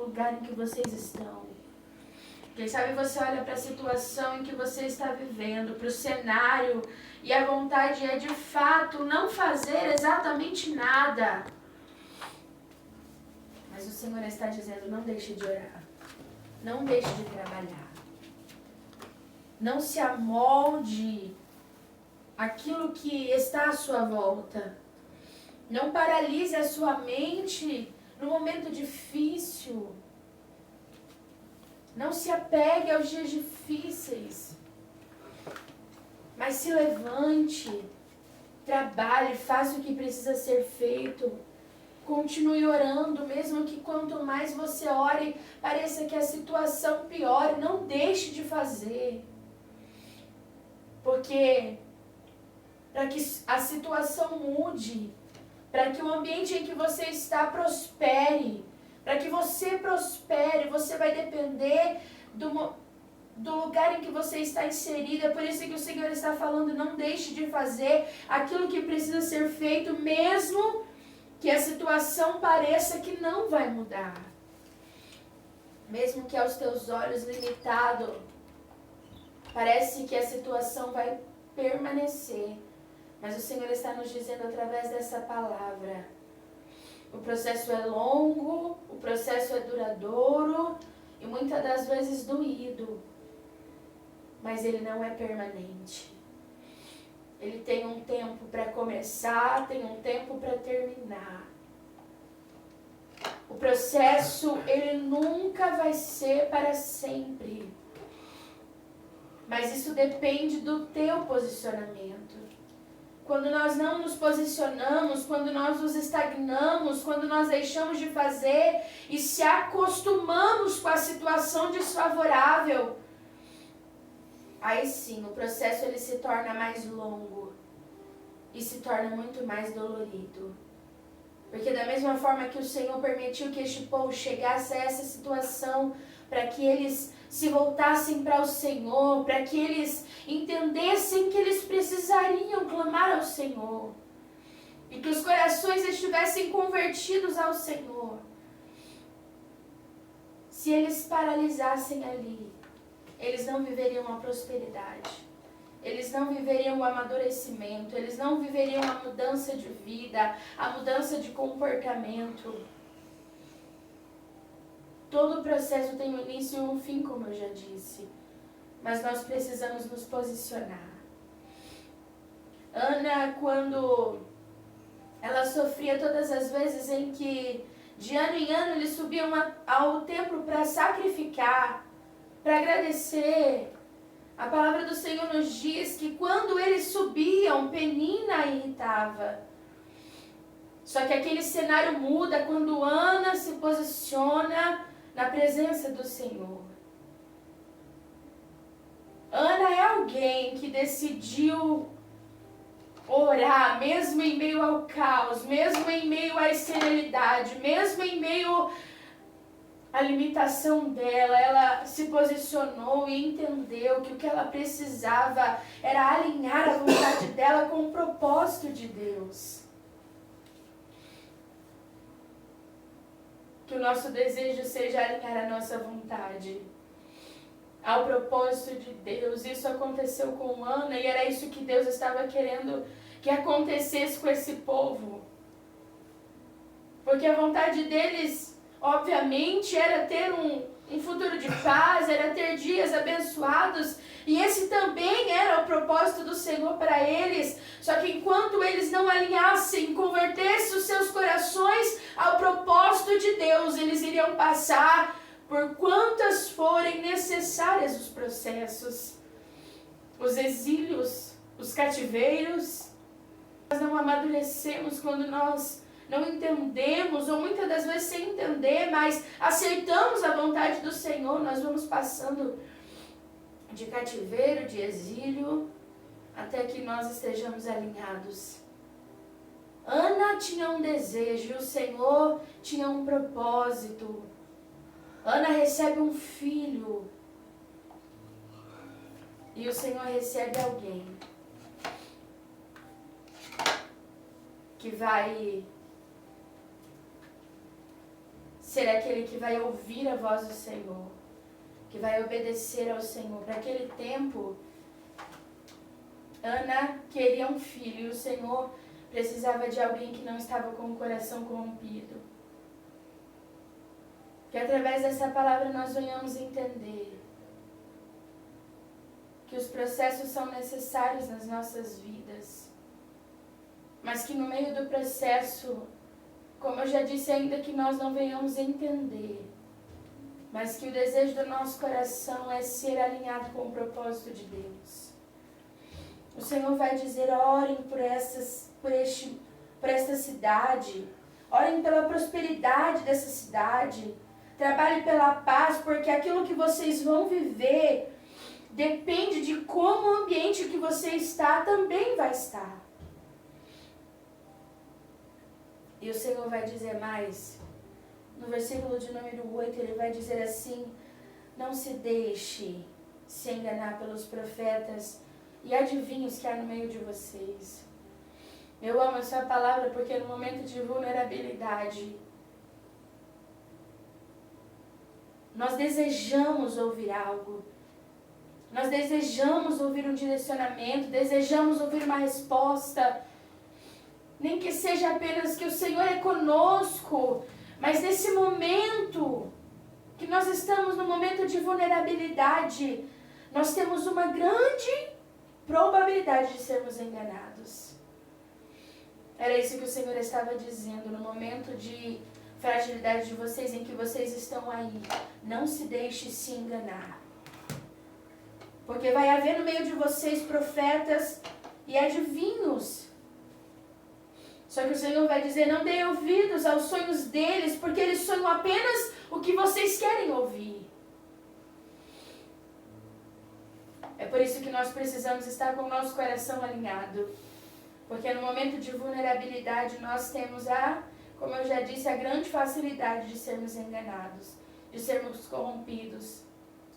lugar em que vocês estão. Quem sabe você olha para a situação em que você está vivendo, para o cenário, e a vontade é de fato não fazer exatamente nada. Mas o Senhor está dizendo, não deixe de orar. Não deixe de trabalhar. Não se amolde aquilo que está à sua volta. Não paralise a sua mente no momento difícil. Não se apegue aos dias difíceis. Mas se levante, trabalhe, faça o que precisa ser feito. Continue orando, mesmo que quanto mais você ore, pareça que a situação piore. Não deixe de fazer. Porque para que a situação mude, para que o ambiente em que você está prospere, para que você prospere, você vai depender do lugar em que você está inserido. É por isso que o Senhor está falando, não deixe de fazer aquilo que precisa ser feito, mesmo que a situação pareça que não vai mudar. Mesmo que aos teus olhos limitados, parece que a situação vai permanecer. Mas o Senhor está nos dizendo através dessa palavra, o processo é longo, o processo é duradouro e muitas das vezes doído, mas ele não é permanente. Ele tem um tempo para começar, tem um tempo para terminar. O processo, ele nunca vai ser para sempre. Mas isso depende do teu posicionamento. Quando nós não nos posicionamos, quando nós nos estagnamos, quando nós deixamos de fazer e se acostumamos com a situação desfavorável, aí sim, o processo ele se torna mais longo e se torna muito mais dolorido. Porque da mesma forma que o Senhor permitiu que este povo chegasse a essa situação, para que eles se voltassem para o Senhor, para que eles entendessem que eles precisariam clamar ao Senhor, e que os corações estivessem convertidos ao Senhor. Se eles paralisassem ali, eles não viveriam a prosperidade, eles não viveriam o amadurecimento, eles não viveriam a mudança de vida, a mudança de comportamento. Todo o processo tem um início e um fim, como eu já disse, mas nós precisamos nos posicionar. Ana, quando ela sofria todas as vezes em que de ano em ano eles subiam ao templo para sacrificar, para agradecer, a palavra do Senhor nos diz que quando eles subiam, Penina irritava. Só que aquele cenário muda quando Ana se posiciona na presença do Senhor. Ana é alguém que decidiu orar, mesmo em meio ao caos, mesmo em meio à esterilidade, mesmo em meio à limitação dela. Ela se posicionou e entendeu que o que ela precisava era alinhar a vontade dela com o propósito de Deus. Que o nosso desejo seja alinhar a nossa vontade ao propósito de Deus. Isso aconteceu com Ana e era isso que Deus estava querendo que acontecesse com esse povo. Porque a vontade deles, obviamente, era ter um futuro de paz, era ter dias abençoados, e esse também era o propósito do Senhor para eles. Só que enquanto eles não alinhassem, convertessem os seus corações ao propósito de Deus, eles iriam passar por quantas forem necessárias os processos, os exílios, os cativeiros. Nós não amadurecemos quando nós não entendemos, ou muitas das vezes sem entender, mas aceitamos a vontade do Senhor. Nós vamos passando de cativeiro, de exílio, até que nós estejamos alinhados. Ana tinha um desejo, e o Senhor tinha um propósito. Ana recebe um filho, e o Senhor recebe alguém que vai ser aquele que vai ouvir a voz do Senhor, que vai obedecer ao Senhor. Para aquele tempo, Ana queria um filho e o Senhor precisava de alguém que não estava com o coração corrompido. Que através dessa palavra nós venhamos entender que os processos são necessários nas nossas vidas, mas que no meio do processo, como eu já disse, ainda que nós não venhamos entender, mas que o desejo do nosso coração é ser alinhado com o propósito de Deus. O Senhor vai dizer: orem por esta cidade, orem pela prosperidade dessa cidade, trabalhem pela paz, porque aquilo que vocês vão viver depende de como o ambiente que você está também vai estar. E o Senhor vai dizer mais. No versículo de número 8, ele vai dizer assim: não se deixe se enganar pelos profetas e adivinhos que há no meio de vocês. Eu amo essa palavra porque no momento de vulnerabilidade, nós desejamos ouvir algo. Nós desejamos ouvir um direcionamento, desejamos ouvir uma resposta. Nem que seja apenas que o Senhor é conosco, mas nesse momento, que nós estamos no momento de vulnerabilidade, nós temos uma grande probabilidade de sermos enganados. Era isso que o Senhor estava dizendo, no momento de fragilidade de vocês, em que vocês estão aí. Não se deixe se enganar. Porque vai haver no meio de vocês profetas e adivinhos. Só que o Senhor vai dizer: não dê ouvidos aos sonhos deles, porque eles sonham apenas o que vocês querem ouvir. É por isso que nós precisamos estar com o nosso coração alinhado. Porque no momento de vulnerabilidade nós temos como eu já disse, a grande facilidade de sermos enganados, de sermos corrompidos,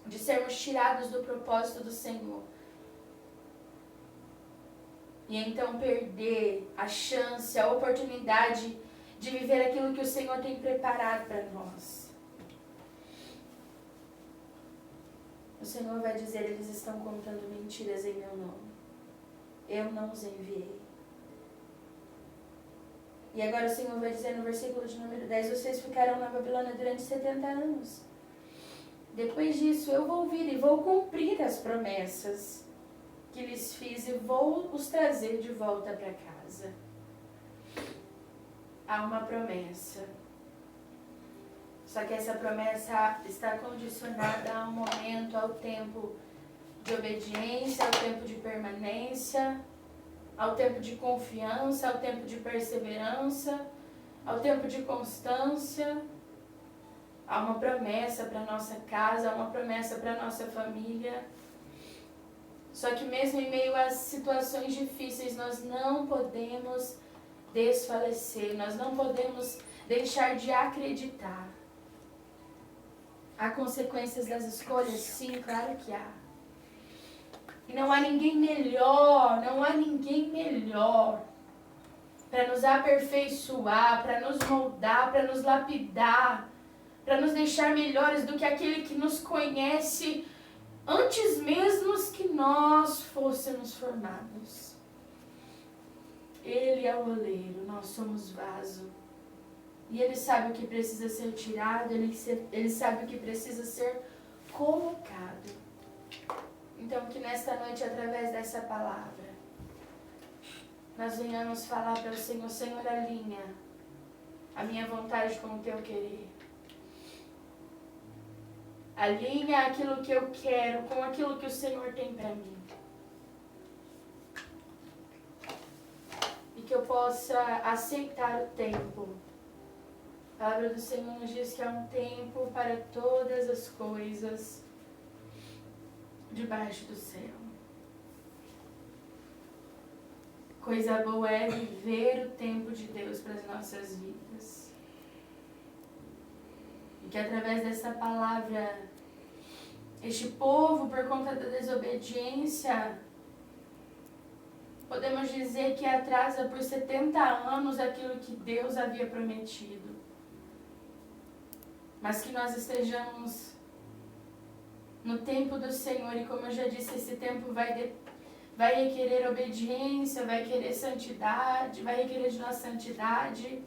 de sermos tirados do propósito do Senhor. E então perder a chance, a oportunidade de viver aquilo que o Senhor tem preparado para nós. O Senhor vai dizer: eles estão contando mentiras em meu nome. Eu não os enviei. E agora o Senhor vai dizer no versículo de número 10: vocês ficarão na Babilônia durante 70 anos. Depois disso eu vou vir e vou cumprir as promessas que lhes fiz e vou os trazer de volta para casa. Há uma promessa. Só que essa promessa está condicionada a um momento, ao tempo de obediência, ao tempo de permanência, ao tempo de confiança, ao tempo de perseverança, ao tempo de constância. Há uma promessa para a nossa casa, há uma promessa para a nossa família. Só que mesmo em meio às situações difíceis, nós não podemos desfalecer, nós não podemos deixar de acreditar. Há consequências das escolhas? Sim, claro que há. E não há ninguém melhor para nos aperfeiçoar, para nos moldar, para nos lapidar, para nos deixar melhores do que aquele que nos conhece antes mesmo que nós fôssemos formados. Ele é o oleiro, nós somos vaso. E Ele sabe o que precisa ser tirado, Ele sabe o que precisa ser colocado. Então, que nesta noite, através dessa palavra, nós venhamos falar para o Senhor: Senhor, alinha a minha vontade com o Teu querer. Alinha aquilo que eu quero com aquilo que o Senhor tem para mim. E que eu possa aceitar o tempo. A palavra do Senhor nos diz que há um tempo para todas as coisas debaixo do céu. Coisa boa é viver o tempo de Deus para as nossas vidas. E que através dessa palavra, este povo, por conta da desobediência, podemos dizer que atrasa por 70 anos aquilo que Deus havia prometido. mas que nós estejamos no tempo do Senhor. E como eu já disse, esse tempo vai requerer obediência, vai requerer santidade, vai requerer de nós santidade.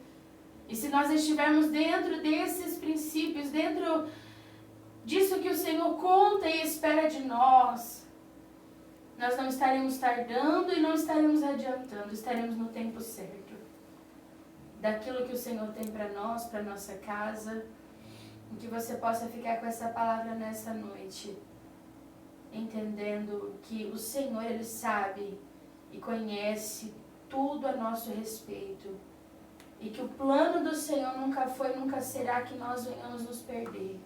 E se nós estivermos dentro desses princípios, dentro disso que o Senhor conta e espera de nós, nós não estaremos tardando e não estaremos adiantando, estaremos no tempo certo. Daquilo que o Senhor tem para nós, para nossa casa, e que você possa ficar com essa palavra nessa noite, entendendo que o Senhor, Ele sabe e conhece tudo a nosso respeito, e que o plano do Senhor nunca foi, nunca será que nós venhamos nos perder,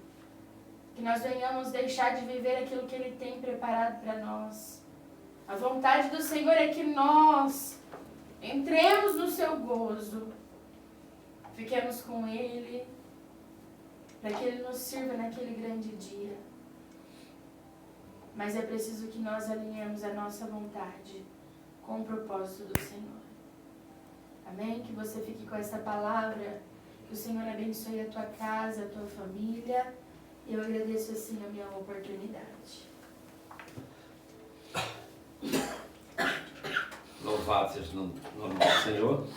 que nós venhamos deixar de viver aquilo que Ele tem preparado para nós. A vontade do Senhor é que nós entremos no seu gozo, fiquemos com Ele, para que Ele nos sirva naquele grande dia. Mas é preciso que nós alinhemos a nossa vontade com o propósito do Senhor. Amém? Que você fique com essa palavra, que o Senhor abençoe a tua casa, a tua família. E eu agradeço assim a minha oportunidade. Louvado seja o nome do Senhor.